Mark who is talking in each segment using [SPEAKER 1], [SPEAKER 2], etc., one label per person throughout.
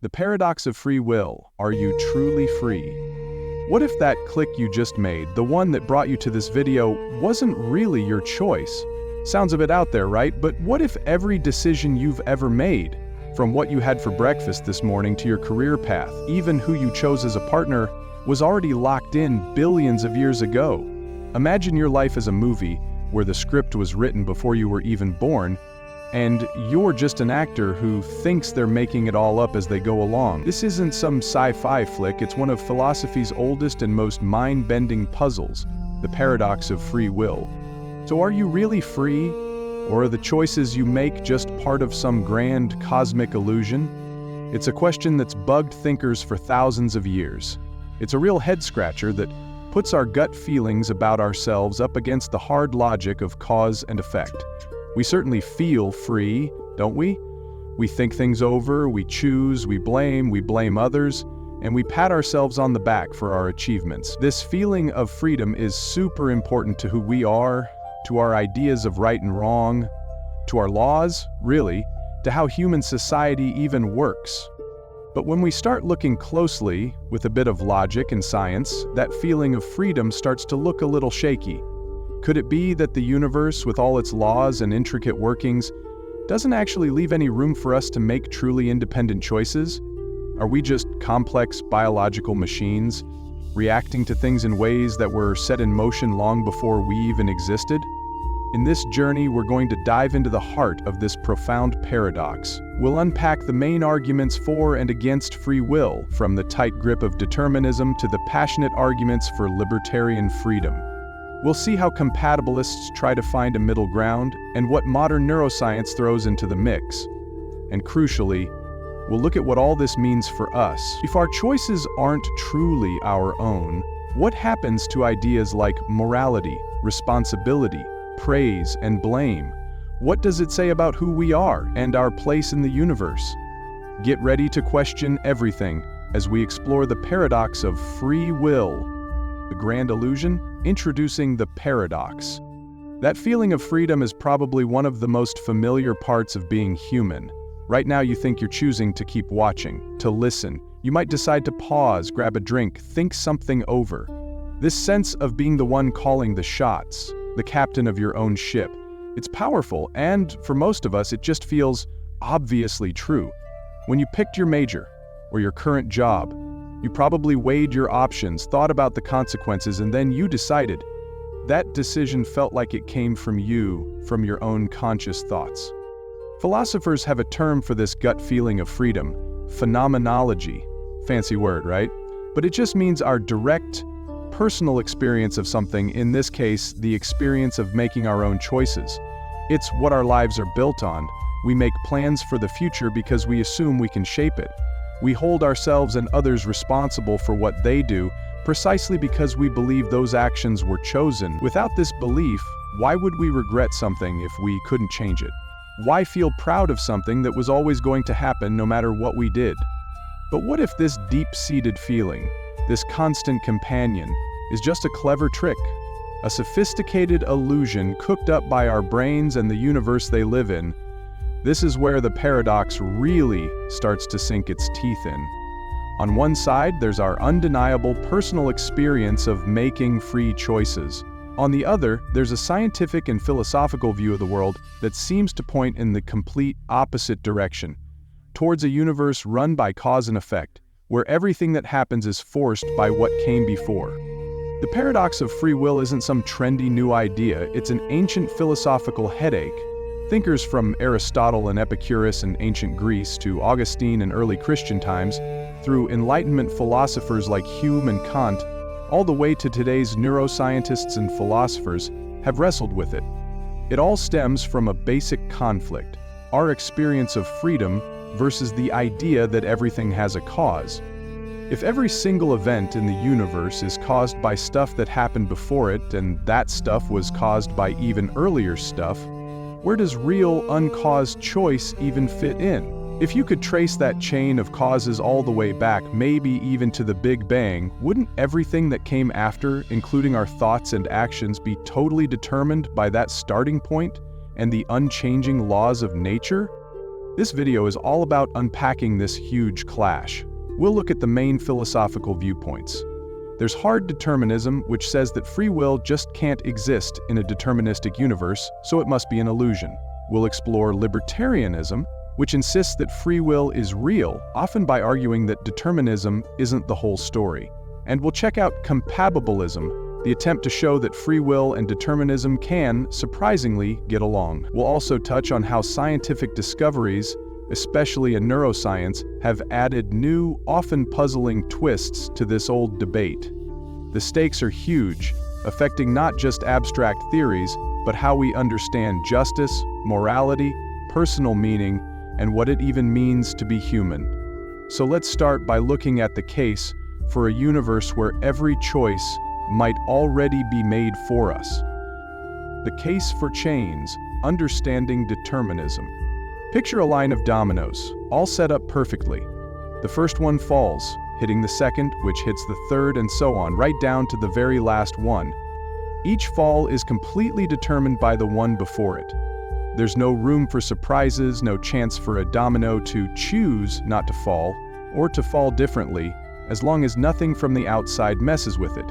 [SPEAKER 1] The paradox of free will. Are you truly free? What if that click you just made, the one that brought you to this video, wasn't really your choice? Sounds a bit out there, right? But what if every decision you've ever made, from what you had for breakfast this morning to your career path, even who you chose as a partner, was already locked in billions of years ago? Imagine your life as a movie where the script was written before you were even born, and you're just an actor who thinks they're making it all up as they go along. This isn't some sci-fi flick, it's one of philosophy's oldest and most mind-bending puzzles, the paradox of free will. So are you really free? Or are the choices you make just part of some grand cosmic illusion? It's a question that's bugged thinkers for thousands of years. It's a real head-scratcher that puts our gut feelings about ourselves up against the hard logic of cause and effect. We certainly feel free, don't we? We think things over, we choose, we blame others, and we pat ourselves on the back for our achievements. This feeling of freedom is super important to who we are, to our ideas of right and wrong, to our laws, really, to how human society even works. But when we start looking closely, with a bit of logic and science, that feeling of freedom starts to look a little shaky. Could it be that the universe, with all its laws and intricate workings, doesn't actually leave any room for us to make truly independent choices? Are we just complex biological machines, reacting to things in ways that were set in motion long before we even existed? In this journey, we're going to dive into the heart of this profound paradox. We'll unpack the main arguments for and against free will, from the tight grip of determinism to the passionate arguments for libertarian freedom. We'll see how compatibilists try to find a middle ground, and what modern neuroscience throws into the mix. And crucially, we'll look at what all this means for us. If our choices aren't truly our own, what happens to ideas like morality, responsibility, praise, and blame? What does it say about who we are and our place in the universe? Get ready to question everything as we explore the paradox of free will. The grand illusion? Introducing the paradox. That feeling of freedom is probably one of the most familiar parts of being human. Right now you think you're choosing to keep watching, to listen. You might decide to pause, grab a drink, think something over. This sense of being the one calling the shots, the captain of your own ship, it's powerful, and for most of us it just feels obviously true. When you picked your major, or your current job, you probably weighed your options, thought about the consequences, and then you decided. That decision felt like it came from you, from your own conscious thoughts. Philosophers have a term for this gut feeling of freedom: phenomenology. Fancy word, right? But it just means our direct, personal experience of something, in this case, the experience of making our own choices. It's what our lives are built on. We make plans for the future because we assume we can shape it. We hold ourselves and others responsible for what they do, precisely because we believe those actions were chosen. Without this belief, why would we regret something if we couldn't change it? Why feel proud of something that was always going to happen no matter what we did? But what if this deep-seated feeling, this constant companion, is just a clever trick? A sophisticated illusion cooked up by our brains and the universe they live in? This is where the paradox really starts to sink its teeth in. On one side, there's our undeniable personal experience of making free choices. On the other, there's a scientific and philosophical view of the world that seems to point in the complete opposite direction, towards a universe run by cause and effect, where everything that happens is forced by what came before. The paradox of free will isn't some trendy new idea, it's an ancient philosophical headache. Thinkers from Aristotle and Epicurus in ancient Greece to Augustine in early Christian times, through Enlightenment philosophers like Hume and Kant, all the way to today's neuroscientists and philosophers, have wrestled with it. It all stems from a basic conflict: our experience of freedom versus the idea that everything has a cause. If every single event in the universe is caused by stuff that happened before it, and that stuff was caused by even earlier stuff, where does real, uncaused choice even fit in? If you could trace that chain of causes all the way back, maybe even to the Big Bang, wouldn't everything that came after, including our thoughts and actions, be totally determined by that starting point and the unchanging laws of nature? This video is all about unpacking this huge clash. We'll look at the main philosophical viewpoints. There's hard determinism, which says that free will just can't exist in a deterministic universe, so it must be an illusion. We'll explore libertarianism, which insists that free will is real, often by arguing that determinism isn't the whole story. And we'll check out compatibilism, the attempt to show that free will and determinism can, surprisingly, get along. We'll also touch on how scientific discoveries, especially in neuroscience, have added new, often puzzling twists to this old debate. The stakes are huge, affecting not just abstract theories, but how we understand justice, morality, personal meaning, and what it even means to be human. So let's start by looking at the case for a universe where every choice might already be made for us. The case for chains, understanding determinism. Picture a line of dominoes, all set up perfectly. The first one falls, hitting the second, which hits the third, and so on, right down to the very last one. Each fall is completely determined by the one before it. There's no room for surprises, no chance for a domino to choose not to fall, or to fall differently, as long as nothing from the outside messes with it.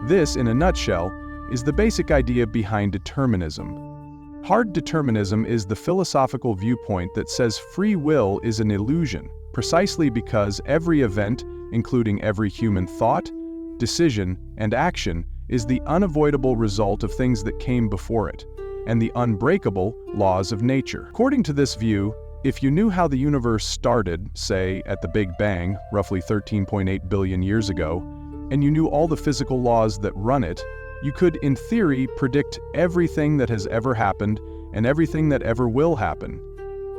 [SPEAKER 1] This, in a nutshell, is the basic idea behind determinism. Hard determinism is the philosophical viewpoint that says free will is an illusion, precisely because every event, including every human thought, decision, and action, is the unavoidable result of things that came before it, and the unbreakable laws of nature. According to this view, if you knew how the universe started, say, at the Big Bang, roughly 13.8 billion years ago, and you knew all the physical laws that run it, you could, in theory, predict everything that has ever happened and everything that ever will happen.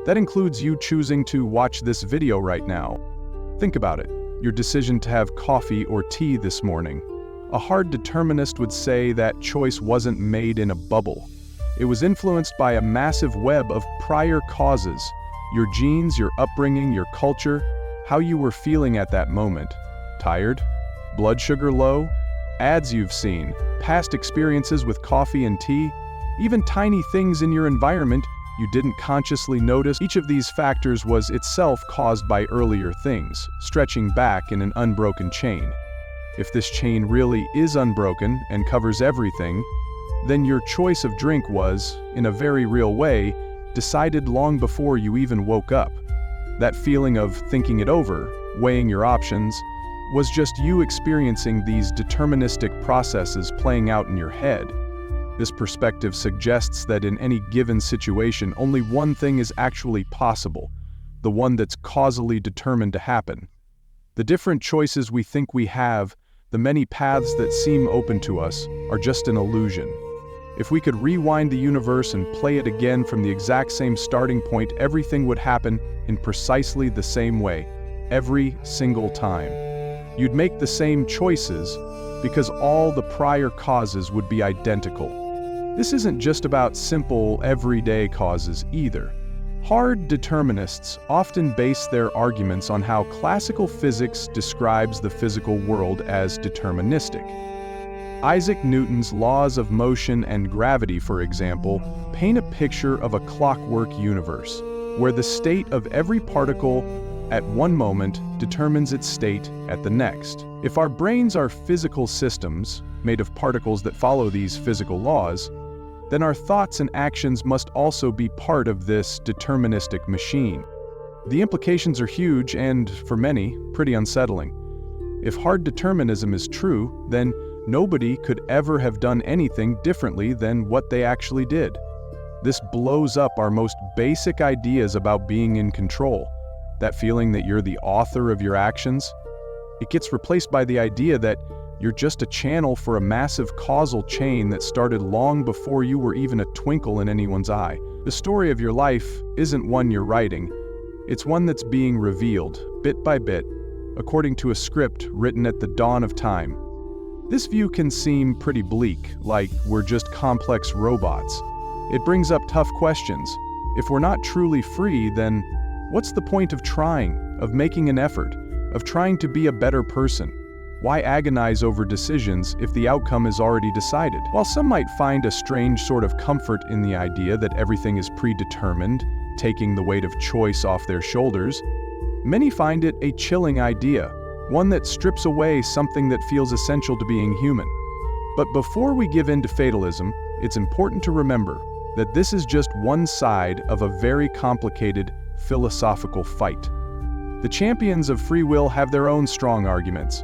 [SPEAKER 1] That includes you choosing to watch this video right now. Think about it, your decision to have coffee or tea this morning. A hard determinist would say that choice wasn't made in a bubble. It was influenced by a massive web of prior causes, your genes, your upbringing, your culture, how you were feeling at that moment. Tired? Blood sugar low? Ads you've seen, past experiences with coffee and tea, even tiny things in your environment you didn't consciously notice. Each of these factors was itself caused by earlier things, stretching back in an unbroken chain. If this chain really is unbroken and covers everything, then your choice of drink was, in a very real way, decided long before you even woke up. That feeling of thinking it over, weighing your options, was just you experiencing these deterministic processes playing out in your head. This perspective suggests that in any given situation, only one thing is actually possible, the one that's causally determined to happen. The different choices we think we have, the many paths that seem open to us, are just an illusion. If we could rewind the universe and play it again from the exact same starting point, everything would happen in precisely the same way, every single time. You'd make the same choices because all the prior causes would be identical. This isn't just about simple, everyday causes either. Hard determinists often base their arguments on how classical physics describes the physical world as deterministic. Isaac Newton's laws of motion and gravity, for example, paint a picture of a clockwork universe, where the state of every particle at one moment determines its state at the next. If our brains are physical systems, made of particles that follow these physical laws, then our thoughts and actions must also be part of this deterministic machine. The implications are huge and, for many, pretty unsettling. If hard determinism is true, then nobody could ever have done anything differently than what they actually did. This blows up our most basic ideas about being in control. That feeling that you're the author of your actions, it gets replaced by the idea that you're just a channel for a massive causal chain that started long before you were even a twinkle in anyone's eye. The story of your life isn't one you're writing, it's one that's being revealed, bit by bit, according to a script written at the dawn of time. This view can seem pretty bleak, like we're just complex robots. It brings up tough questions. If we're not truly free, then what's the point of trying, of making an effort, of trying to be a better person? Why agonize over decisions if the outcome is already decided? While some might find a strange sort of comfort in the idea that everything is predetermined, taking the weight of choice off their shoulders, many find it a chilling idea, one that strips away something that feels essential to being human. But before we give in to fatalism, it's important to remember that this is just one side of a very complicated philosophical fight. The champions of free will have their own strong arguments.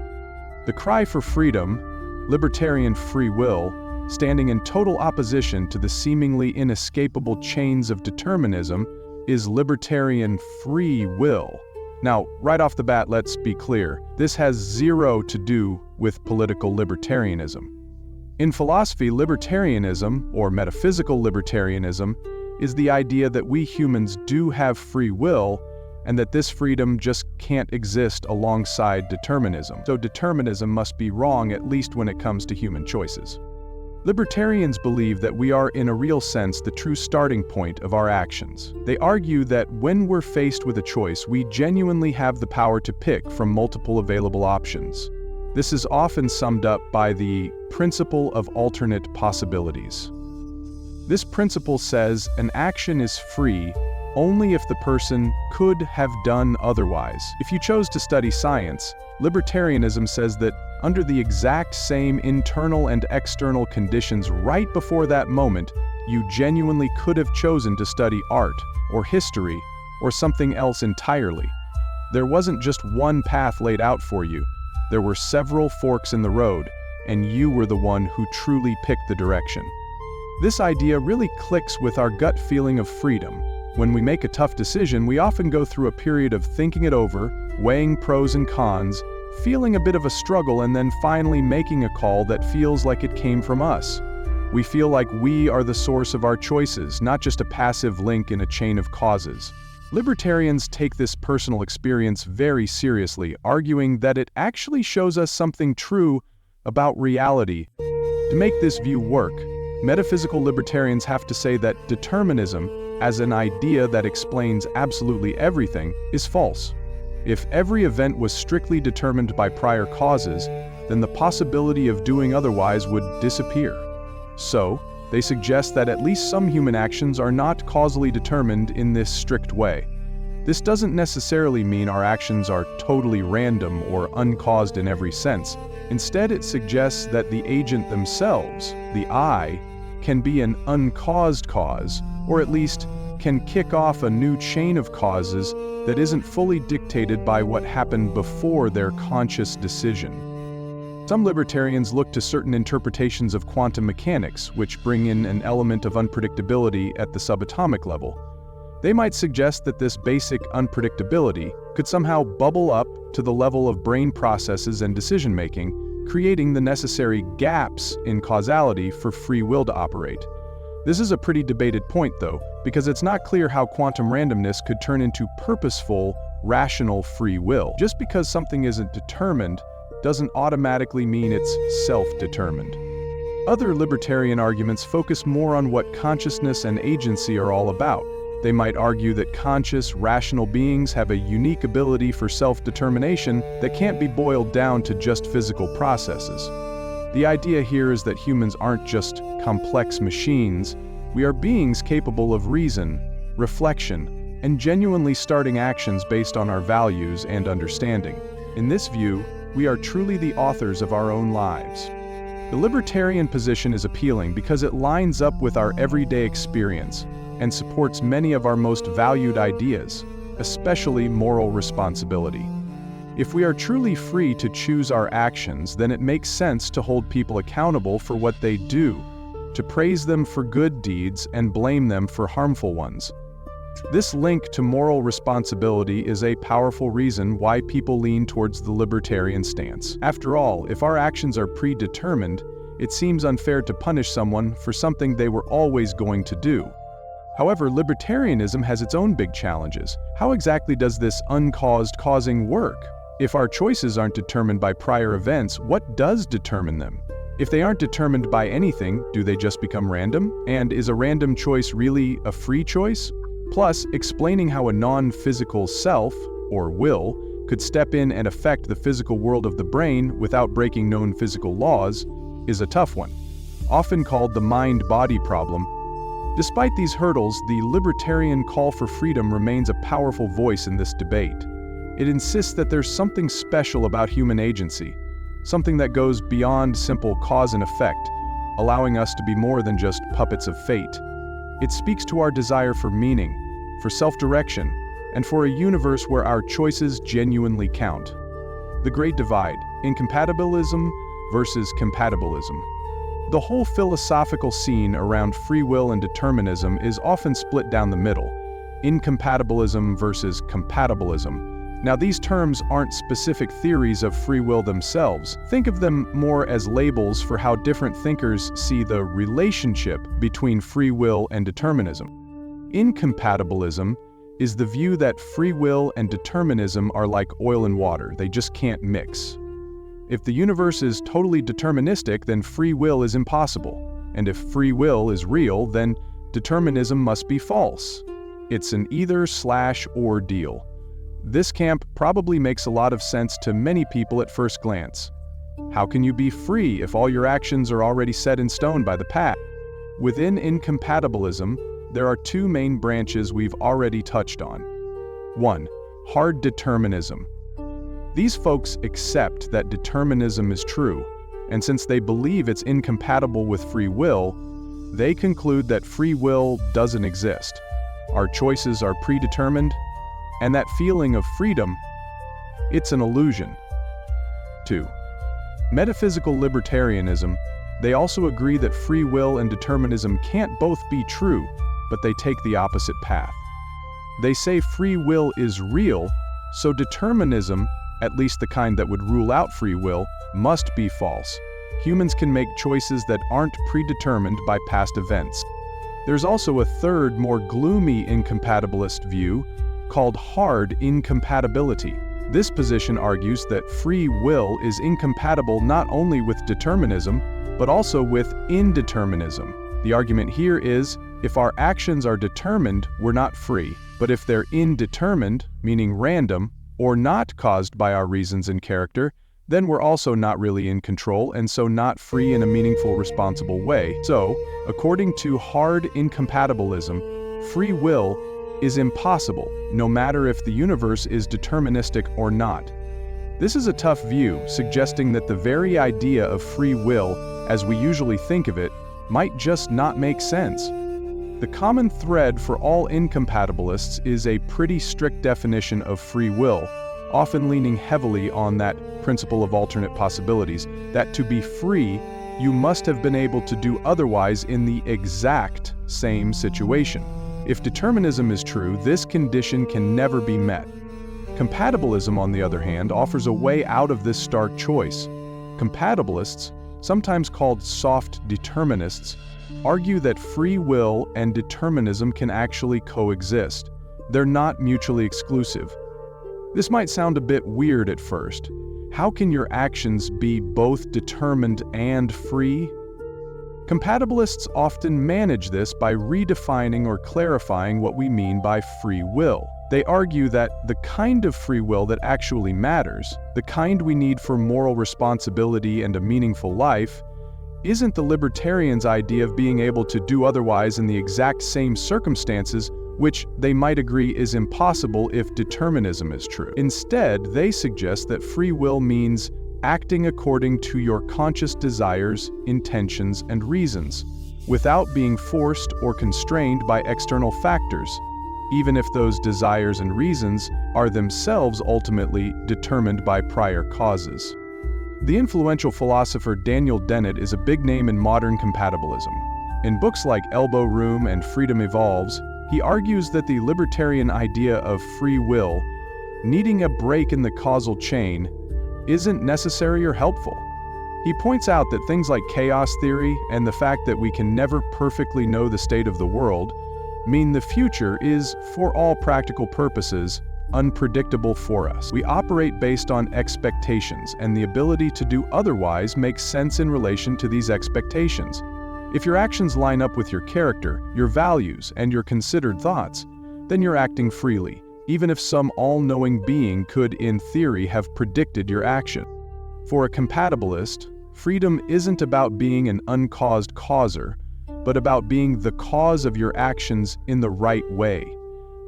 [SPEAKER 1] The cry for freedom, libertarian free will, standing in total opposition to the seemingly inescapable chains of determinism, is libertarian free will. Now, right off the bat, let's be clear, this has zero to do with political libertarianism. In philosophy, libertarianism, or metaphysical libertarianism, is the idea that we humans do have free will and that this freedom just can't exist alongside determinism. So determinism must be wrong, at least when it comes to human choices. Libertarians believe that we are, in a real sense, the true starting point of our actions. They argue that when we're faced with a choice, we genuinely have the power to pick from multiple available options. This is often summed up by the principle of alternate possibilities. This principle says an action is free only if the person could have done otherwise. If you chose to study science, libertarianism says that under the exact same internal and external conditions right before that moment, you genuinely could have chosen to study art, or history, or something else entirely. There wasn't just one path laid out for you. There were several forks in the road, and you were the one who truly picked the direction. This idea really clicks with our gut feeling of freedom. When we make a tough decision, we often go through a period of thinking it over, weighing pros and cons, feeling a bit of a struggle, and then finally making a call that feels like it came from us. We feel like we are the source of our choices, not just a passive link in a chain of causes. Libertarians take this personal experience very seriously, arguing that it actually shows us something true about reality. To make this view work, metaphysical libertarians have to say that determinism, as an idea that explains absolutely everything, is false. If every event was strictly determined by prior causes, then the possibility of doing otherwise would disappear. So, they suggest that at least some human actions are not causally determined in this strict way. This doesn't necessarily mean our actions are totally random or uncaused in every sense. Instead, it suggests that the agent themselves, the I, can be an uncaused cause, or at least can kick off a new chain of causes that isn't fully dictated by what happened before their conscious decision. Some libertarians look to certain interpretations of quantum mechanics, which bring in an element of unpredictability at the subatomic level. They might suggest that this basic unpredictability could somehow bubble up to the level of brain processes and decision-making, creating the necessary gaps in causality for free will to operate. This is a pretty debated point, though, because it's not clear how quantum randomness could turn into purposeful, rational free will. Just because something isn't determined doesn't automatically mean it's self-determined. Other libertarian arguments focus more on what consciousness and agency are all about. They might argue that conscious, rational beings have a unique ability for self-determination that can't be boiled down to just physical processes. The idea here is that humans aren't just complex machines. We are beings capable of reason, reflection, and genuinely starting actions based on our values and understanding. In this view, we are truly the authors of our own lives. The libertarian position is appealing because it lines up with our everyday experience and supports many of our most valued ideas, especially moral responsibility. If we are truly free to choose our actions, then it makes sense to hold people accountable for what they do, to praise them for good deeds and blame them for harmful ones. This link to moral responsibility is a powerful reason why people lean towards the libertarian stance. After all, if our actions are predetermined, it seems unfair to punish someone for something they were always going to do. However, libertarianism has its own big challenges. How exactly does this uncaused causing work? If our choices aren't determined by prior events, what does determine them? If they aren't determined by anything, do they just become random? And is a random choice really a free choice? Plus, explaining how a non-physical self, or will, could step in and affect the physical world of the brain without breaking known physical laws is a tough one. Often called the mind-body problem, Despite these hurdles, the libertarian call for freedom remains a powerful voice in this debate. It insists that there's something special about human agency, something that goes beyond simple cause and effect, allowing us to be more than just puppets of fate. It speaks to our desire for meaning, for self-direction, and for a universe where our choices genuinely count. The Great Divide: incompatibilism versus compatibilism. The whole philosophical scene around free will and determinism is often split down the middle: incompatibilism versus compatibilism. Now, these terms aren't specific theories of free will themselves. Think of them more as labels for how different thinkers see the relationship between free will and determinism. Incompatibilism is the view that free will and determinism are like oil and water; they just can't mix. If the universe is totally deterministic, then free will is impossible. And if free will is real, then determinism must be false. It's an either/or deal. This camp probably makes a lot of sense to many people at first glance. How can you be free if all your actions are already set in stone by the past? Within incompatibilism, there are two main branches we've already touched on. 1. Hard determinism. These folks accept that determinism is true, and since they believe it's incompatible with free will, they conclude that free will doesn't exist. Our choices are predetermined, and that feeling of freedom, it's an illusion. 2. Metaphysical libertarianism. They also agree that free will and determinism can't both be true, but they take the opposite path. They say free will is real, so determinism, at least the kind that would rule out free will, must be false. Humans can make choices that aren't predetermined by past events. There's also a third, more gloomy incompatibilist view called hard incompatibility. This position argues that free will is incompatible not only with determinism, but also with indeterminism. The argument here is, if our actions are determined, we're not free. But if they're indetermined, meaning random, or not caused by our reasons and character, then we're also not really in control and so not free in a meaningful, responsible way. So, according to hard incompatibilism, free will is impossible, no matter if the universe is deterministic or not. This is a tough view, suggesting that the very idea of free will, as we usually think of it, might just not make sense. The common thread for all incompatibilists is a pretty strict definition of free will, often leaning heavily on that principle of alternate possibilities, that to be free, you must have been able to do otherwise in the exact same situation. If determinism is true, this condition can never be met. Compatibilism, on the other hand, offers a way out of this stark choice. Compatibilists, sometimes called soft determinists, argue that free will and determinism can actually coexist. They're not mutually exclusive. This might sound a bit weird at first. How can your actions be both determined and free? Compatibilists often manage this by redefining or clarifying what we mean by free will. They argue that the kind of free will that actually matters, the kind we need for moral responsibility and a meaningful life, isn't the libertarians' idea of being able to do otherwise in the exact same circumstances, which they might agree is impossible if determinism is true. Instead, they suggest that free will means acting according to your conscious desires, intentions, and reasons, without being forced or constrained by external factors, even if those desires and reasons are themselves ultimately determined by prior causes. The influential philosopher Daniel Dennett is a big name in modern compatibilism. In books like Elbow Room and Freedom Evolves, he argues that the libertarian idea of free will, needing a break in the causal chain, isn't necessary or helpful. He points out that things like chaos theory and the fact that we can never perfectly know the state of the world mean the future is, for all practical purposes, unpredictable for us. We operate based on expectations, and the ability to do otherwise makes sense in relation to these expectations. If your actions line up with your character, your values, and your considered thoughts, then you're acting freely, even if some all-knowing being could, in theory, have predicted your action. For a compatibilist, freedom isn't about being an uncaused causer, but about being the cause of your actions in the right way.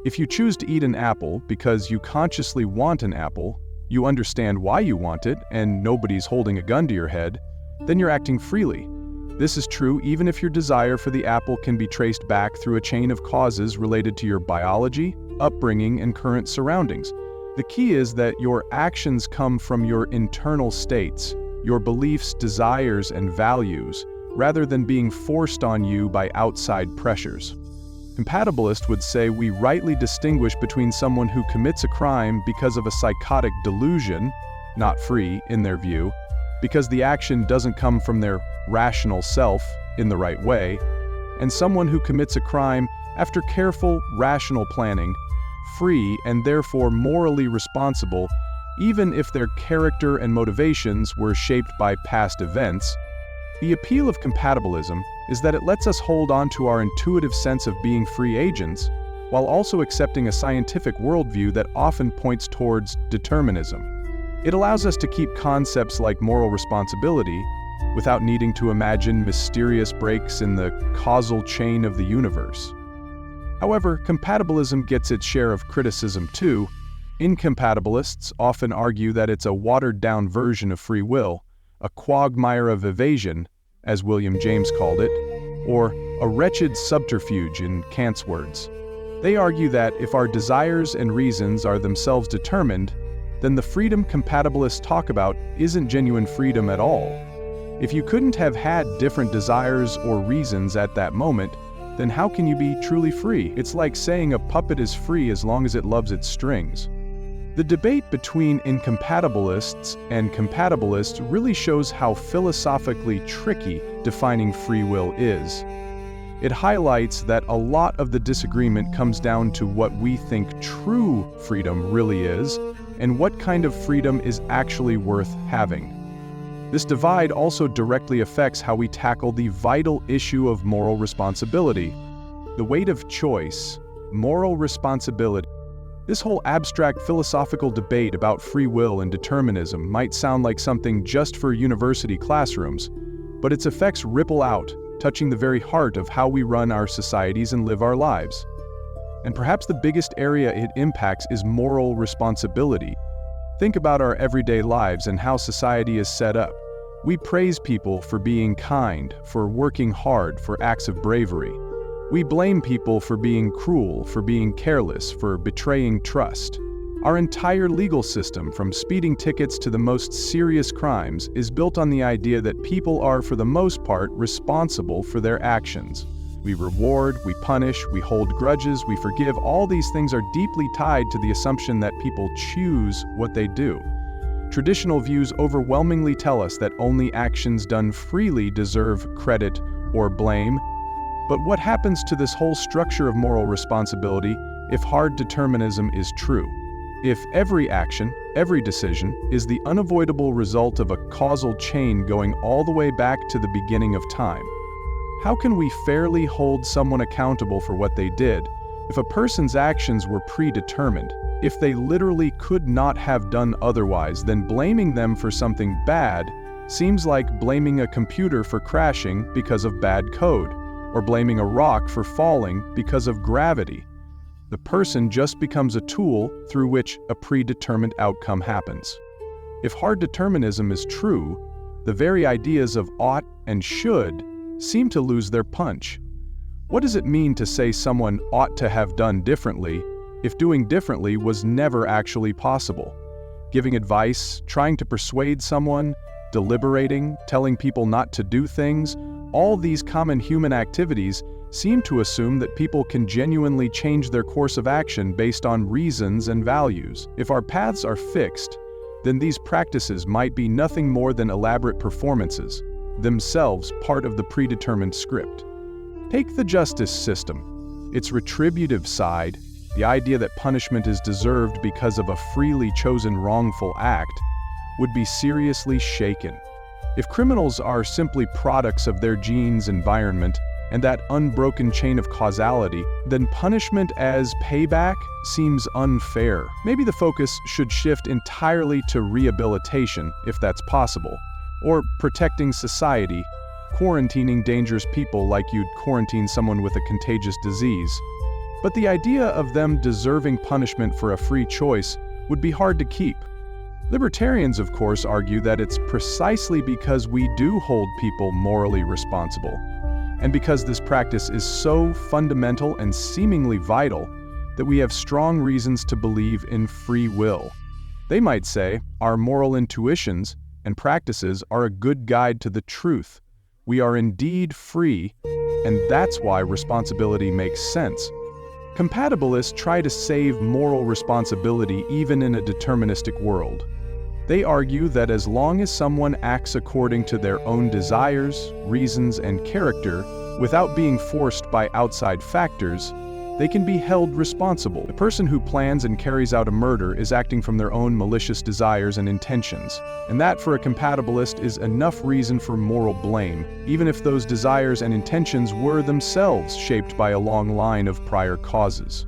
[SPEAKER 1] If you choose to eat an apple because you consciously want an apple, you understand why you want it, and nobody's holding a gun to your head, then you're acting freely. This is true even if your desire for the apple can be traced back through a chain of causes related to your biology, upbringing, and current surroundings. The key is that your actions come from your internal states, your beliefs, desires, and values, rather than being forced on you by outside pressures. Compatibilists would say we rightly distinguish between someone who commits a crime because of a psychotic delusion, not free in their view, because the action doesn't come from their rational self in the right way, and someone who commits a crime after careful, rational planning, free and therefore morally responsible, even if their character and motivations were shaped by past events. The appeal of compatibilism is that it lets us hold on to our intuitive sense of being free agents, while also accepting a scientific worldview that often points towards determinism. It allows us to keep concepts like moral responsibility without needing to imagine mysterious breaks in the causal chain of the universe. However, compatibilism gets its share of criticism too. Incompatibilists often argue that it's a watered-down version of free will, a quagmire of evasion, as William James called it, or a wretched subterfuge in Kant's words. They argue that if our desires and reasons are themselves determined, then the freedom compatibilists talk about isn't genuine freedom at all. If you couldn't have had different desires or reasons at that moment, then how can you be truly free? It's like saying a puppet is free as long as it loves its strings. The debate between incompatibilists and compatibilists really shows how philosophically tricky defining free will is. It highlights that a lot of the disagreement comes down to what we think true freedom really is, and what kind of freedom is actually worth having. This divide also directly affects how we tackle the vital issue of moral responsibility. The weight of choice, moral responsibility. This whole abstract philosophical debate about free will and determinism might sound like something just for university classrooms, but its effects ripple out, touching the very heart of how we run our societies and live our lives. And perhaps the biggest area it impacts is moral responsibility. Think about our everyday lives and how society is set up. We praise people for being kind, for working hard, for acts of bravery. We blame people for being cruel, for being careless, for betraying trust. Our entire legal system, from speeding tickets to the most serious crimes, is built on the idea that people are, for the most part, responsible for their actions. We reward, we punish, we hold grudges, we forgive. All these things are deeply tied to the assumption that people choose what they do. Traditional views overwhelmingly tell us that only actions done freely deserve credit or blame. But what happens to this whole structure of moral responsibility if hard determinism is true? If every action, every decision, is the unavoidable result of a causal chain going all the way back to the beginning of time? How can we fairly hold someone accountable for what they did if a person's actions were predetermined? If they literally could not have done otherwise, then blaming them for something bad seems like blaming a computer for crashing because of bad code, or blaming a rock for falling because of gravity. The person just becomes a tool through which a predetermined outcome happens. If hard determinism is true, the very ideas of ought and should seem to lose their punch. What does it mean to say someone ought to have done differently if doing differently was never actually possible? Giving advice, trying to persuade someone, deliberating, telling people not to do things, all these common human activities seem to assume that people can genuinely change their course of action based on reasons and values. If our paths are fixed, then these practices might be nothing more than elaborate performances, themselves part of the predetermined script. Take the justice system. Its retributive side, the idea that punishment is deserved because of a freely chosen wrongful act, would be seriously shaken. If criminals are simply products of their genes, environment, and that unbroken chain of causality, then punishment as payback seems unfair. Maybe the focus should shift entirely to rehabilitation, if that's possible, or protecting society, quarantining dangerous people like you'd quarantine someone with a contagious disease. But the idea of them deserving punishment for a free choice would be hard to keep. Libertarians, of course, argue that it's precisely because we do hold people morally responsible, and because this practice is so fundamental and seemingly vital, that we have strong reasons to believe in free will. They might say our moral intuitions and practices are a good guide to the truth. We are indeed free, and that's why responsibility makes sense. Compatibilists try to save moral responsibility even in a deterministic world. They argue that as long as someone acts according to their own desires, reasons, and character, without being forced by outside factors, they can be held responsible. The person who plans and carries out a murder is acting from their own malicious desires and intentions, and that for a compatibilist is enough reason for moral blame, even if those desires and intentions were themselves shaped by a long line of prior causes.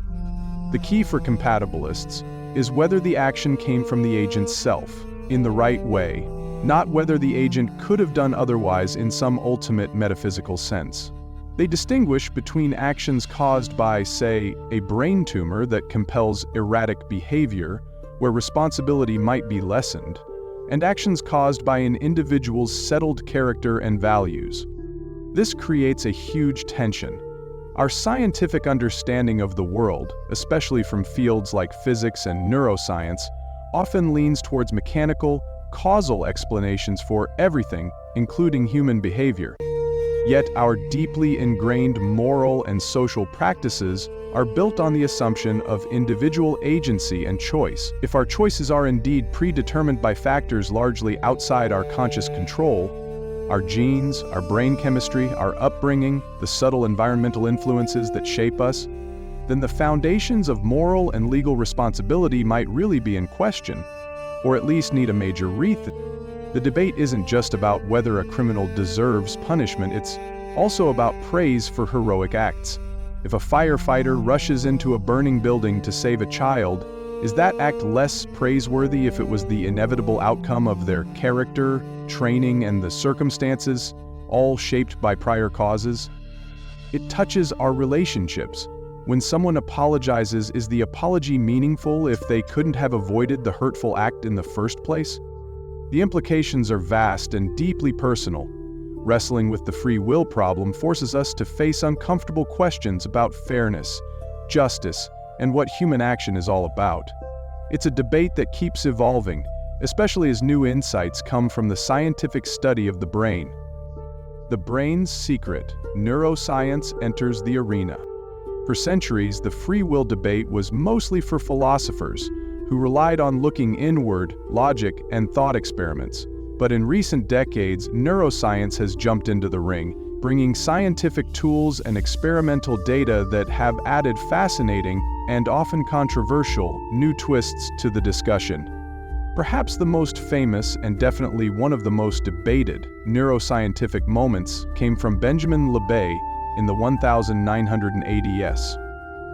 [SPEAKER 1] The key for compatibilists is whether the action came from the agent's self, in the right way, not whether the agent could have done otherwise in some ultimate metaphysical sense. They distinguish between actions caused by, say, a brain tumor that compels erratic behavior, where responsibility might be lessened, and actions caused by an individual's settled character and values. This creates a huge tension. Our scientific understanding of the world, especially from fields like physics and neuroscience, often leans towards mechanical, causal explanations for everything, including human behavior. Yet our deeply ingrained moral and social practices are built on the assumption of individual agency and choice. If our choices are indeed predetermined by factors largely outside our conscious control, our genes, our brain chemistry, our upbringing, the subtle environmental influences that shape us, then the foundations of moral and legal responsibility might really be in question, or at least need a major rethink. The debate isn't just about whether a criminal deserves punishment, it's also about praise for heroic acts. If a firefighter rushes into a burning building to save a child, is that act less praiseworthy if it was the inevitable outcome of their character, training, and the circumstances, all shaped by prior causes? It touches our relationships. When someone apologizes, is the apology meaningful if they couldn't have avoided the hurtful act in the first place? The implications are vast and deeply personal. Wrestling with the free will problem forces us to face uncomfortable questions about fairness, justice, and what human action is all about. It's a debate that keeps evolving, especially as new insights come from the scientific study of the brain. The brain's secret, neuroscience enters the arena. For centuries, the free will debate was mostly for philosophers, who relied on looking inward, logic, and thought experiments. But in recent decades, neuroscience has jumped into the ring, bringing scientific tools and experimental data that have added fascinating, and often controversial, new twists to the discussion. Perhaps the most famous, and definitely one of the most debated, neuroscientific moments came from Benjamin Libet in the 1980s.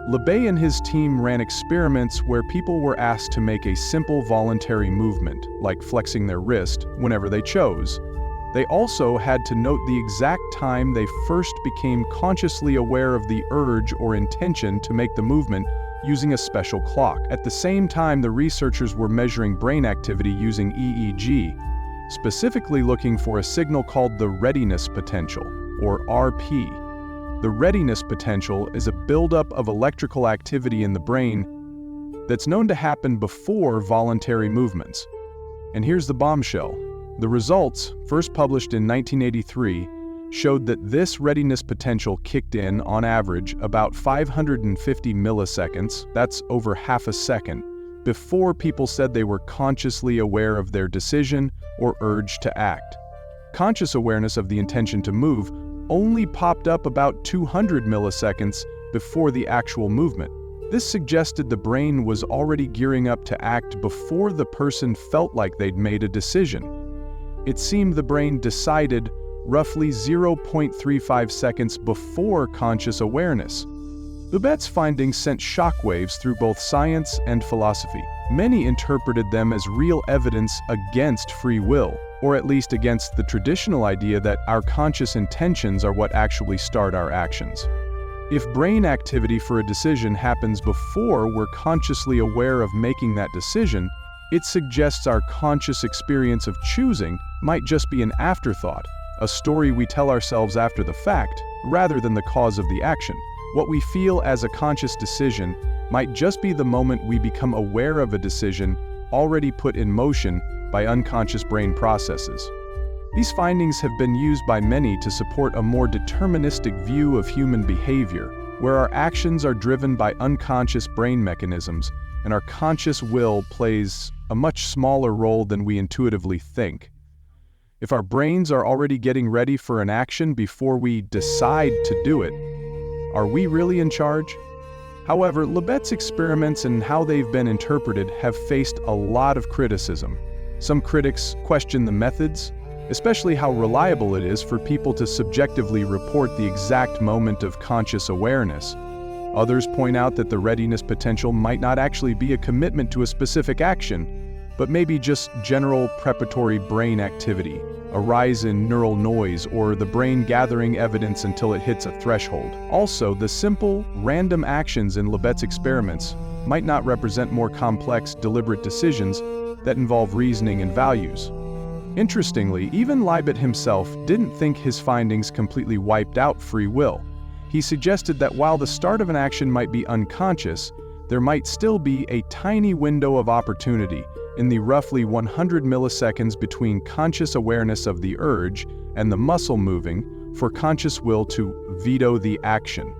[SPEAKER 1] Libet and his team ran experiments where people were asked to make a simple voluntary movement, like flexing their wrist, whenever they chose. They also had to note the exact time they first became consciously aware of the urge or intention to make the movement using a special clock. At the same time, the researchers were measuring brain activity using EEG, specifically looking for a signal called the readiness potential, or RP. The readiness potential is a buildup of electrical activity in the brain that's known to happen before voluntary movements. And here's the bombshell. The results, first published in 1983, showed that this readiness potential kicked in, on average, about 550 milliseconds, that's over half a second, before people said they were consciously aware of their decision or urge to act. Conscious awareness of the intention to move only popped up about 200 milliseconds before the actual movement. This suggested the brain was already gearing up to act before the person felt like they'd made a decision. It seemed the brain decided roughly 0.35 seconds before conscious awareness. Libet's findings sent shockwaves through both science and philosophy. Many interpreted them as real evidence against free will, or at least against the traditional idea that our conscious intentions are what actually start our actions. If brain activity for a decision happens before we're consciously aware of making that decision, it suggests our conscious experience of choosing might just be an afterthought, a story we tell ourselves after the fact, rather than the cause of the action. What we feel as a conscious decision might just be the moment we become aware of a decision already put in motion by unconscious brain processes. These findings have been used by many to support a more deterministic view of human behavior, where our actions are driven by unconscious brain mechanisms, and our conscious will plays a much smaller role than we intuitively think. If our brains are already getting ready for an action before we decide to do it, are we really in charge? However, Libet's experiments and how they've been interpreted have faced a lot of criticism. Some critics question the methods, especially how reliable it is for people to subjectively report the exact moment of conscious awareness. Others point out that the readiness potential might not actually be a commitment to a specific action, but maybe just general preparatory brain activity, a rise in neural noise, or the brain gathering evidence until it hits a threshold. Also, the simple, random actions in Libet's experiments might not represent more complex, deliberate decisions that involve reasoning and values. Interestingly, even Libet himself didn't think his findings completely wiped out free will. He suggested that while the start of an action might be unconscious, there might still be a tiny window of opportunity in the roughly 100 milliseconds between conscious awareness of the urge and the muscle moving for conscious will to veto the action.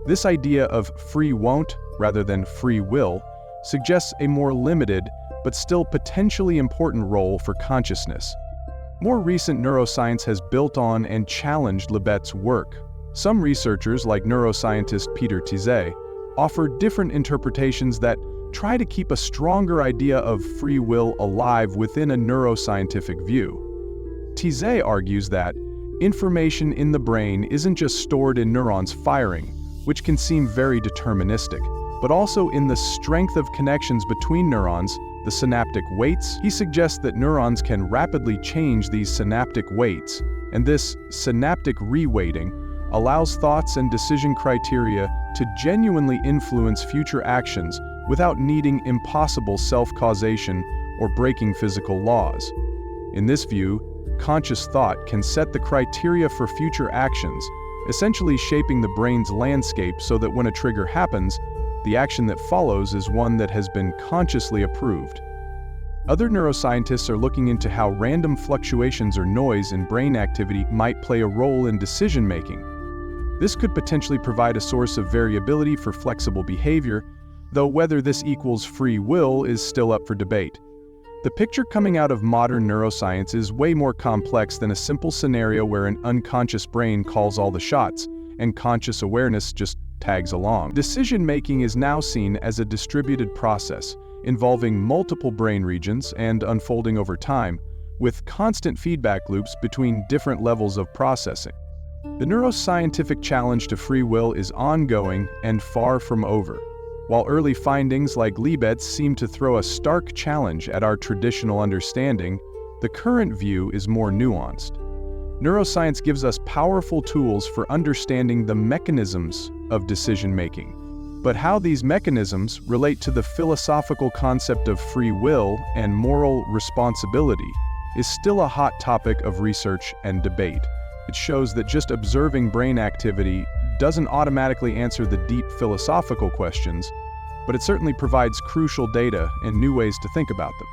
[SPEAKER 1] This idea of free won't rather than free will suggests a more limited but still potentially important role for consciousness. More recent neuroscience has built on and challenged Libet's work. Some researchers, like neuroscientist Peter Tizet, offer different interpretations that try to keep a stronger idea of free will alive within a neuroscientific view. Tizet argues that information in the brain isn't just stored in neurons firing, which can seem very deterministic, but also in the strength of connections between neurons, the synaptic weights. He suggests that neurons can rapidly change these synaptic weights, and this synaptic reweighting allows thoughts and decision criteria to genuinely influence future actions without needing impossible self-causation or breaking physical laws. In this view, conscious thought can set the criteria for future actions, essentially shaping the brain's landscape so that when a trigger happens, the action that follows is one that has been consciously approved. Other neuroscientists are looking into how random fluctuations or noise in brain activity might play a role in decision-making. This could potentially provide a source of variability for flexible behavior, though whether this equals free will is still up for debate. The picture coming out of modern neuroscience is way more complex than a simple scenario where an unconscious brain calls all the shots, and conscious awareness just tags along. Decision-making is now seen as a distributed process, involving multiple brain regions and unfolding over time, with constant feedback loops between different levels of processing. The neuroscientific challenge to free will is ongoing and far from over. While early findings like Libet's seem to throw a stark challenge at our traditional understanding, the current view is more nuanced. Neuroscience gives us powerful tools for understanding the mechanisms of decision-making. But how these mechanisms relate to the philosophical concept of free will and moral responsibility is still a hot topic of research and debate. It shows that just observing brain activity doesn't automatically answer the deep philosophical questions, but it certainly provides crucial data and new ways to think about them.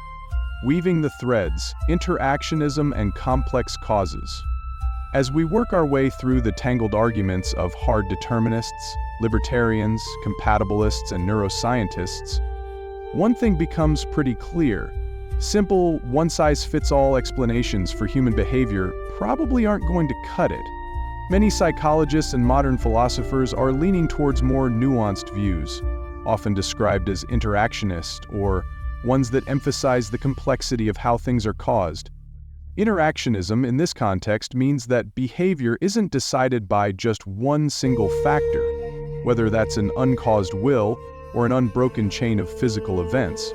[SPEAKER 1] Weaving the threads, interactionism and complex causes. As we work our way through the tangled arguments of hard determinists, libertarians, compatibilists, and neuroscientists, one thing becomes pretty clear. Simple, one-size-fits-all explanations for human behavior probably aren't going to cut it. Many psychologists and modern philosophers are leaning towards more nuanced views, often described as interactionist, or ones that emphasize the complexity of how things are caused. Interactionism in this context means that behavior isn't decided by just one single factor, whether that's an uncaused will or an unbroken chain of physical events.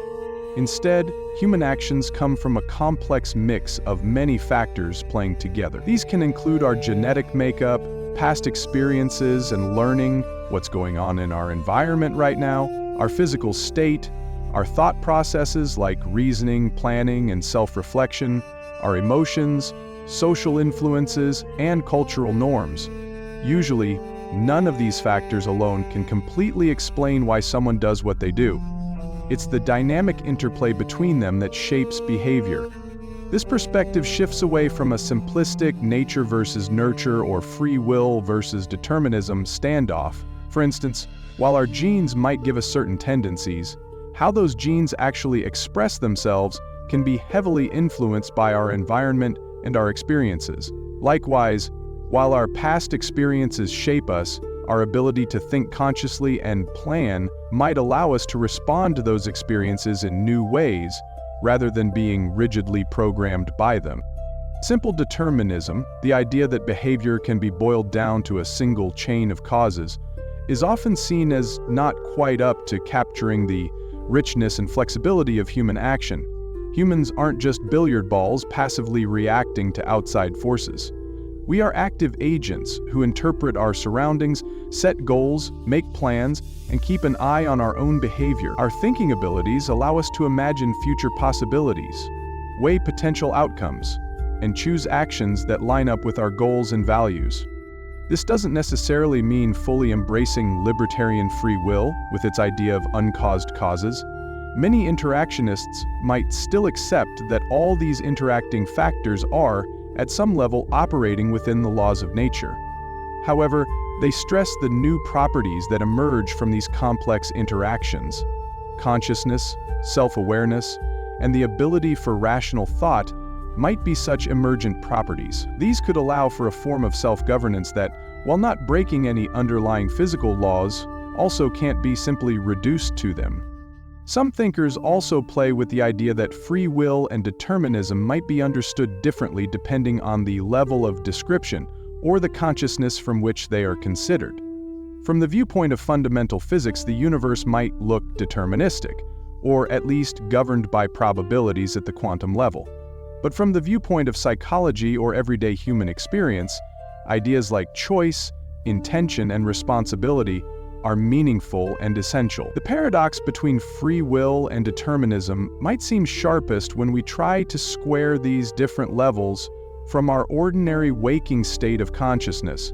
[SPEAKER 1] Instead, human actions come from a complex mix of many factors playing together. These can include our genetic makeup, past experiences and learning, what's going on in our environment right now, our physical state, our thought processes like reasoning, planning, and self-reflection, our emotions, social influences, and cultural norms. Usually, none of these factors alone can completely explain why someone does what they do. It's the dynamic interplay between them that shapes behavior. This perspective shifts away from a simplistic nature versus nurture or free will versus determinism standoff. For instance, while our genes might give us certain tendencies, how those genes actually express themselves can be heavily influenced by our environment and our experiences. Likewise, while our past experiences shape us, our ability to think consciously and plan might allow us to respond to those experiences in new ways, rather than being rigidly programmed by them. Simple determinism, the idea that behavior can be boiled down to a single chain of causes, is often seen as not quite up to capturing the richness and flexibility of human action. Humans aren't just billiard balls passively reacting to outside forces. We are active agents who interpret our surroundings, set goals, make plans, and keep an eye on our own behavior. Our thinking abilities allow us to imagine future possibilities, weigh potential outcomes, and choose actions that line up with our goals and values. This doesn't necessarily mean fully embracing libertarian free will with its idea of uncaused causes. Many interactionists might still accept that all these interacting factors are, at some level, operating within the laws of nature. However, they stress the new properties that emerge from these complex interactions. Consciousness, self-awareness, and the ability for rational thought might be such emergent properties. These could allow for a form of self-governance that, while not breaking any underlying physical laws, also can't be simply reduced to them. Some thinkers also play with the idea that free will and determinism might be understood differently depending on the level of description or the consciousness from which they are considered. From the viewpoint of fundamental physics, the universe might look deterministic, or at least governed by probabilities at the quantum level. But from the viewpoint of psychology or everyday human experience, ideas like choice, intention, and responsibility are meaningful and essential. The paradox between free will and determinism might seem sharpest when we try to square these different levels from our ordinary waking state of consciousness.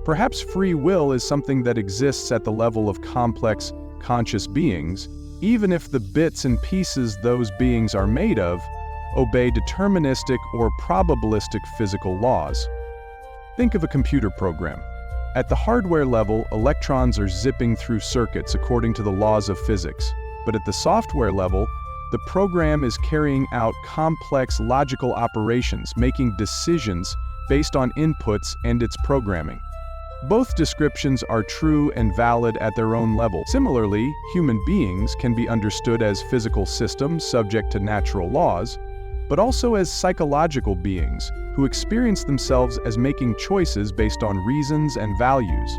[SPEAKER 1] Perhaps free will is something that exists at the level of complex, conscious beings, even if the bits and pieces those beings are made of obey deterministic or probabilistic physical laws. Think of a computer program. At the hardware level, electrons are zipping through circuits according to the laws of physics. But at the software level, the program is carrying out complex logical operations, making decisions based on inputs and its programming. Both descriptions are true and valid at their own level. Similarly, human beings can be understood as physical systems subject to natural laws, but also as psychological beings who experience themselves as making choices based on reasons and values.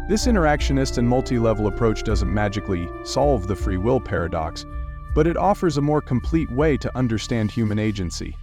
[SPEAKER 1] This interactionist and multi-level approach doesn't magically solve the free will paradox, but it offers a more complete way to understand human agency.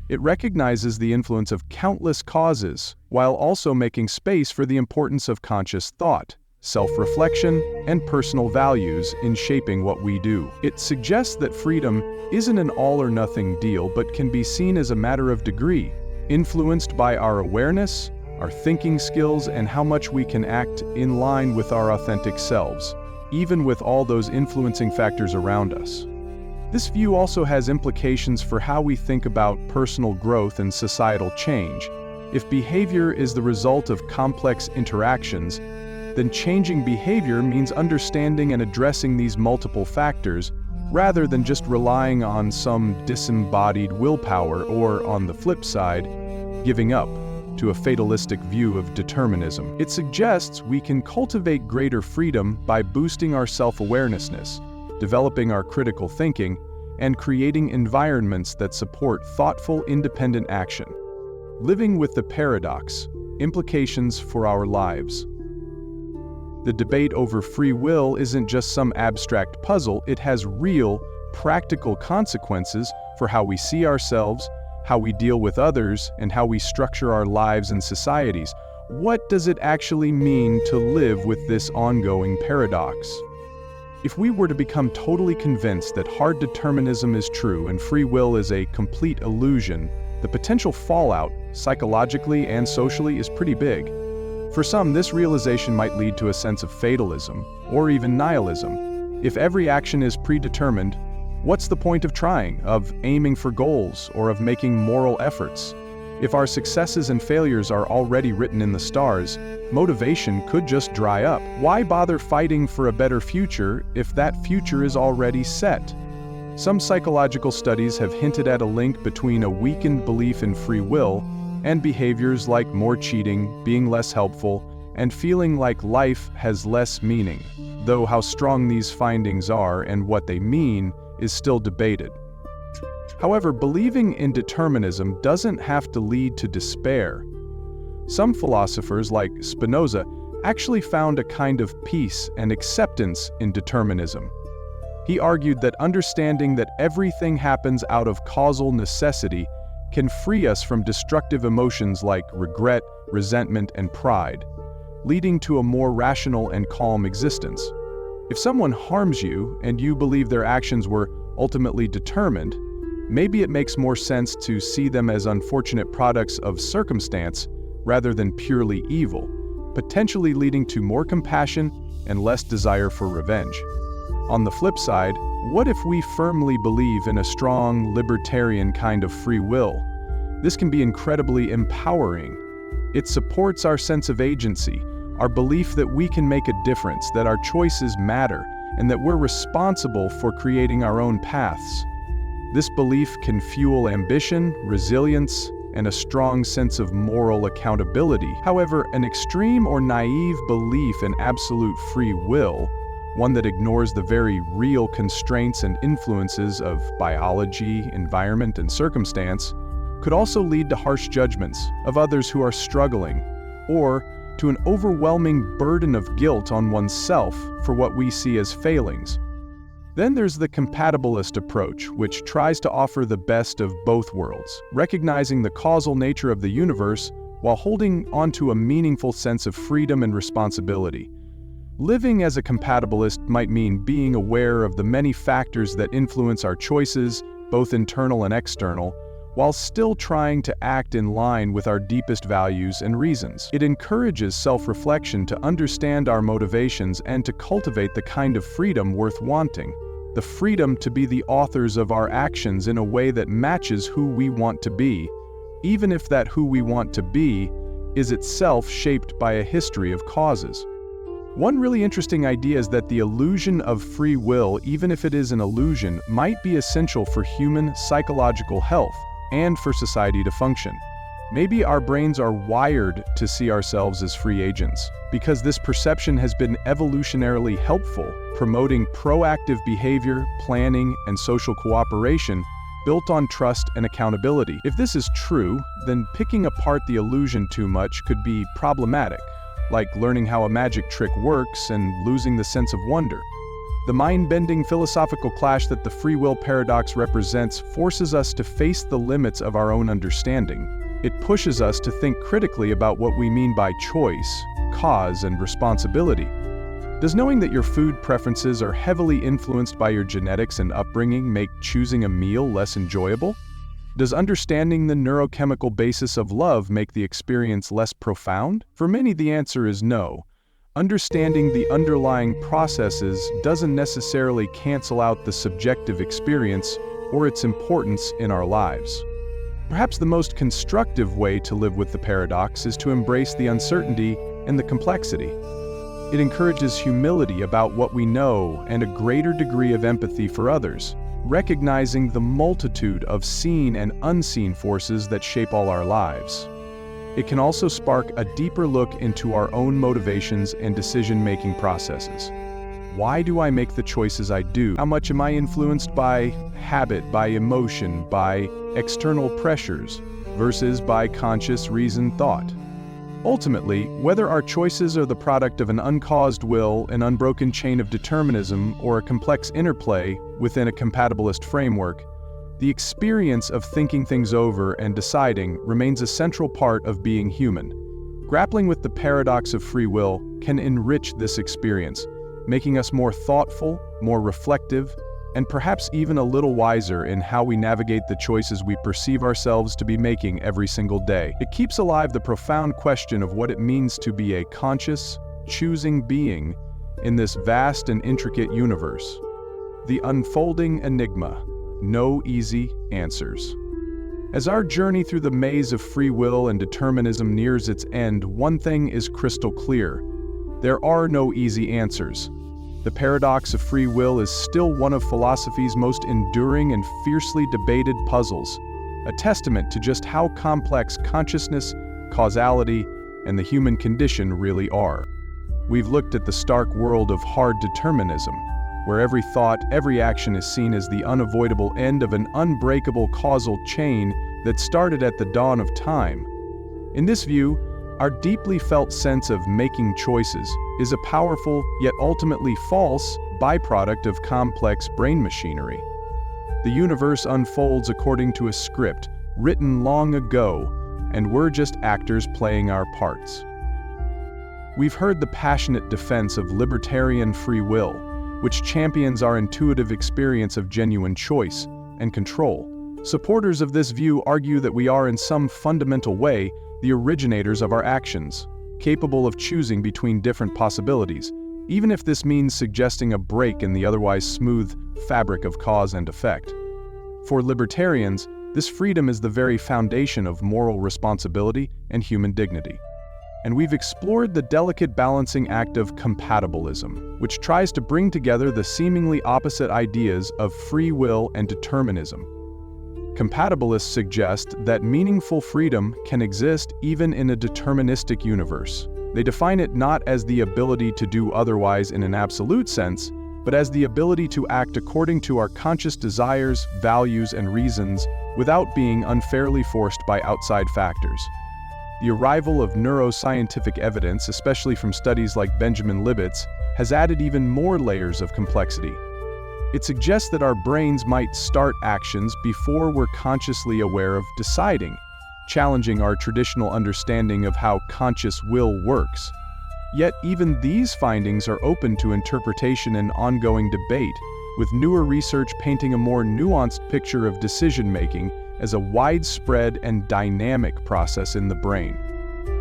[SPEAKER 1] It recognizes the influence of countless causes, while also making space for the importance of conscious thought, self-reflection, and personal values in shaping what we do. It suggests that freedom isn't an all-or-nothing deal, but can be seen as a matter of degree, influenced by our awareness, our thinking skills, and how much we can act in line with our authentic selves, even with all those influencing factors around us. This view also has implications for how we think about personal growth and societal change. If behavior is the result of complex interactions, then changing behavior means understanding and addressing these multiple factors, rather than just relying on some disembodied willpower or, on the flip side, giving up to a fatalistic view of determinism. It suggests we can cultivate greater freedom by boosting our self-awareness, developing our critical thinking, and creating environments that support thoughtful, independent action. Living with the paradox, implications for our lives. The debate over free will isn't just some abstract puzzle, it has real, practical consequences for how we see ourselves, how we deal with others, and how we structure our lives and societies. What does it actually mean to live with this ongoing paradox? If we were to become totally convinced that hard determinism is true and free will is a complete illusion, the potential fallout, psychologically and socially, is pretty big. For some, this realization might lead to a sense of fatalism, or even nihilism. If every action is predetermined, what's the point of trying, of aiming for goals, or of making moral efforts? If our successes and failures are already written in the stars, motivation could just dry up. Why bother fighting for a better future if that future is already set? Some psychological studies have hinted at a link between a weakened belief in free will and behaviors like more cheating, being less helpful, and feeling like life has less meaning, though how strong these findings are and what they mean is still debated. However, believing in determinism doesn't have to lead to despair. Some philosophers, like Spinoza, actually found a kind of peace and acceptance in determinism. He argued that understanding that everything happens out of causal necessity can free us from destructive emotions like regret, resentment, and pride, leading to a more rational and calm existence. If someone harms you and you believe their actions were ultimately determined, maybe it makes more sense to see them as unfortunate products of circumstance rather than purely evil, potentially leading to more compassion and less desire for revenge. On the flip side, what if we firmly believe in a strong, libertarian kind of free will? This can be incredibly empowering. It supports our sense of agency, our belief that we can make a difference, that our choices matter, and that we're responsible for creating our own paths. This belief can fuel ambition, resilience, and a strong sense of moral accountability. However, an extreme or naive belief in absolute free will, one that ignores the very real constraints and influences of biology, environment, and circumstance, could also lead to harsh judgments of others who are struggling, or to an overwhelming burden of guilt on oneself for what we see as failings. Then there's the compatibilist approach, which tries to offer the best of both worlds, recognizing the causal nature of the universe while holding onto a meaningful sense of freedom and responsibility. Living as a compatibilist might mean being aware of the many factors that influence our choices, both internal and external, while still trying to act in line with our deepest values and reasons. It encourages self-reflection to understand our motivations and to cultivate the kind of freedom worth wanting. The freedom to be the authors of our actions in a way that matches who we want to be, even if that who we want to be is itself shaped by a history of causes. One really interesting idea is that the illusion of free will, even if it is an illusion, might be essential for human psychological health and for society to function. Maybe our brains are wired to see ourselves as free agents, because this perception has been evolutionarily helpful, promoting proactive behavior, planning, and social cooperation built on trust and accountability. If this is true, then picking apart the illusion too much could be problematic, like learning how a magic trick works and losing the sense of wonder. The mind-bending philosophical clash that the free will paradox represents forces us to face the limits of our own understanding. It pushes us to think critically about what we mean by choice, cause, and responsibility. Does knowing that your food preferences are heavily influenced by your genetics and upbringing make choosing a meal less enjoyable? Does understanding the neurochemical basis of love make the experience less profound? For many, the answer is no. Understanding the underlying processes doesn't necessarily cancel out the subjective experience or its importance in our lives. Perhaps the most constructive way to live with the paradox is to embrace the uncertainty and the complexity. It encourages humility about what we know and a greater degree of empathy for others, recognizing the multitude of seen and unseen forces that shape all our lives. It can also spark a deeper look into our own motivations and decision-making processes. Why do I make the choices I do? How much am I influenced by habit, by emotion, by external pressures, versus by conscious reasoned thought? Ultimately, whether our choices are the product of an uncaused will, an unbroken chain of determinism, or a complex interplay within a compatibilist framework, the experience of thinking things over and deciding remains a central part of being human. Grappling with the paradox of free will can enrich this experience, making us more thoughtful, more reflective, and perhaps even a little wiser in how we navigate the choices we perceive ourselves to be making every single day. It keeps alive the profound question of what it means to be a conscious, choosing being in this vast and intricate universe. The unfolding enigma. No easy answers. As our journey through the maze of free will and determinism nears its end, one thing is crystal clear. There are no easy answers. The paradox of free will is still one of philosophy's most enduring and fiercely debated puzzles, a testament to just how complex consciousness, causality, and the human condition really are. We've looked at the stark world of hard determinism, where every thought, every action is seen as the unavoidable end of an unbreakable causal chain that started at the dawn of time. In this view, our deeply felt sense of making choices is a powerful, yet ultimately false, byproduct of complex brain machinery. The universe unfolds according to a script written long ago, and we're just actors playing our parts. We've heard the passionate defense of libertarian free will, which champions our intuitive experience of genuine choice and control. Supporters of this view argue that we are in some fundamental way the originators of our actions, capable of choosing between different possibilities, even if this means suggesting a break in the otherwise smooth fabric of cause and effect. For libertarians, this freedom is the very foundation of moral responsibility and human dignity. And we've explored the delicate balancing act of compatibilism, which tries to bring together the seemingly opposite ideas of free will and determinism. Compatibilists suggest that meaningful freedom can exist even in a deterministic universe. They define it not as the ability to do otherwise in an absolute sense, but as the ability to act according to our conscious desires, values, and reasons without being unfairly forced by outside factors. The arrival of neuroscientific evidence, especially from studies like Benjamin Libet's, has added even more layers of complexity. It suggests that our brains might start actions before we're consciously aware of deciding, challenging our traditional understanding of how conscious will works. Yet even these findings are open to interpretation and ongoing debate, with newer research painting a more nuanced picture of decision-making as a widespread and dynamic process in the brain.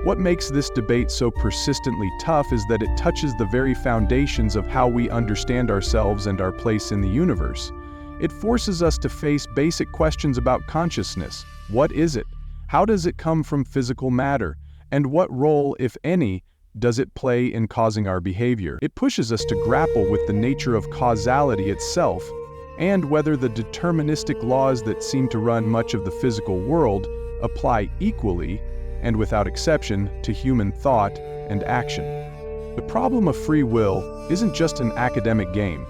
[SPEAKER 1] What makes this debate so persistently tough is that it touches the very foundations of how we understand ourselves and our place in the universe. It forces us to face basic questions about consciousness. What is it? How does it come from physical matter? And what role, if any, does it play in causing our behavior? It pushes us to grapple with the nature of causality itself, and whether the deterministic laws that seem to run much of the physical world apply equally and without exception to human thought and action. The problem of free will isn't just an academic game.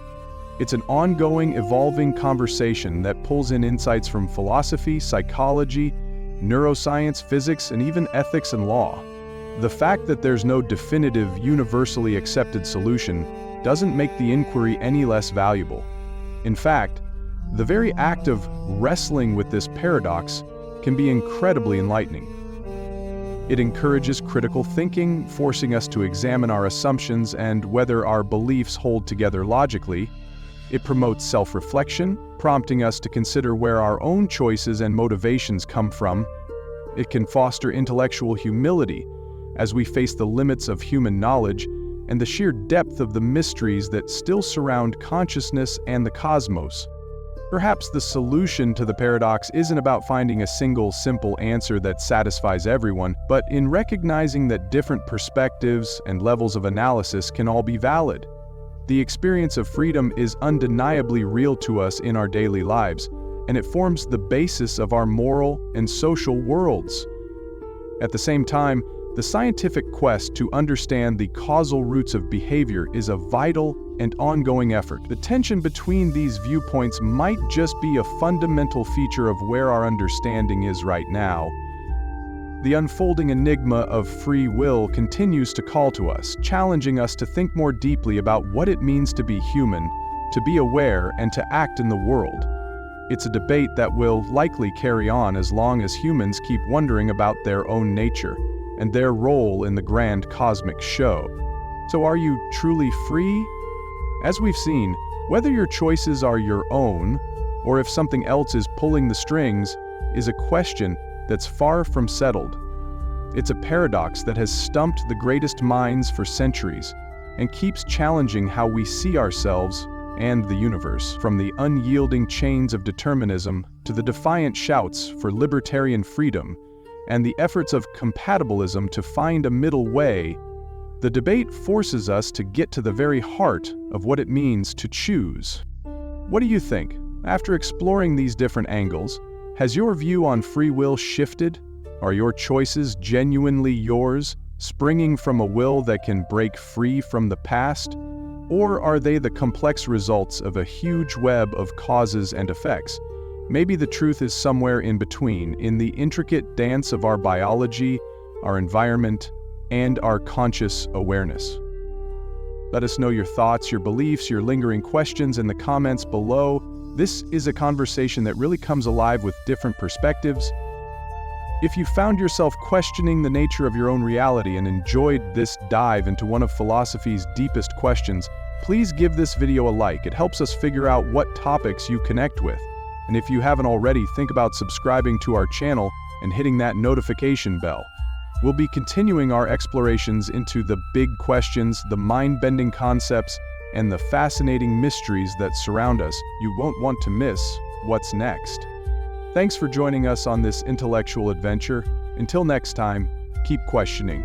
[SPEAKER 1] It's an ongoing, evolving conversation that pulls in insights from philosophy, psychology, neuroscience, physics, and even ethics and law. The fact that there's no definitive, universally accepted solution doesn't make the inquiry any less valuable. In fact, the very act of wrestling with this paradox can be incredibly enlightening. It encourages critical thinking, forcing us to examine our assumptions and whether our beliefs hold together logically. It promotes self-reflection, prompting us to consider where our own choices and motivations come from. It can foster intellectual humility as we face the limits of human knowledge and the sheer depth of the mysteries that still surround consciousness and the cosmos. Perhaps the solution to the paradox isn't about finding a single, simple answer that satisfies everyone, but in recognizing that different perspectives and levels of analysis can all be valid. The experience of freedom is undeniably real to us in our daily lives, and it forms the basis of our moral and social worlds. At the same time, the scientific quest to understand the causal roots of behavior is a vital and ongoing effort. The tension between these viewpoints might just be a fundamental feature of where our understanding is right now. The unfolding enigma of free will continues to call to us, challenging us to think more deeply about what it means to be human, to be aware, and to act in the world. It's a debate that will likely carry on as long as humans keep wondering about their own nature and their role in the grand cosmic show. So are you truly free? As we've seen, whether your choices are your own or if something else is pulling the strings is a question that's far from settled. It's a paradox that has stumped the greatest minds for centuries and keeps challenging how we see ourselves and the universe. From the unyielding chains of determinism to the defiant shouts for libertarian freedom and the efforts of compatibilism to find a middle way, the debate forces us to get to the very heart of what it means to choose. What do you think? After exploring these different angles, has your view on free will shifted? Are your choices genuinely yours, springing from a will that can break free from the past? Or are they the complex results of a huge web of causes and effects? Maybe the truth is somewhere in between, in the intricate dance of our biology, our environment, and our conscious awareness. Let us know your thoughts, your beliefs, your lingering questions in the comments below. This is a conversation that really comes alive with different perspectives. If you found yourself questioning the nature of your own reality and enjoyed this dive into one of philosophy's deepest questions, please give this video a like. It helps us figure out what topics you connect with. And if you haven't already, think about subscribing to our channel and hitting that notification bell. We'll be continuing our explorations into the big questions, the mind-bending concepts, and the fascinating mysteries that surround us. You won't want to miss what's next. Thanks for joining us on this intellectual adventure. Until next time, keep questioning.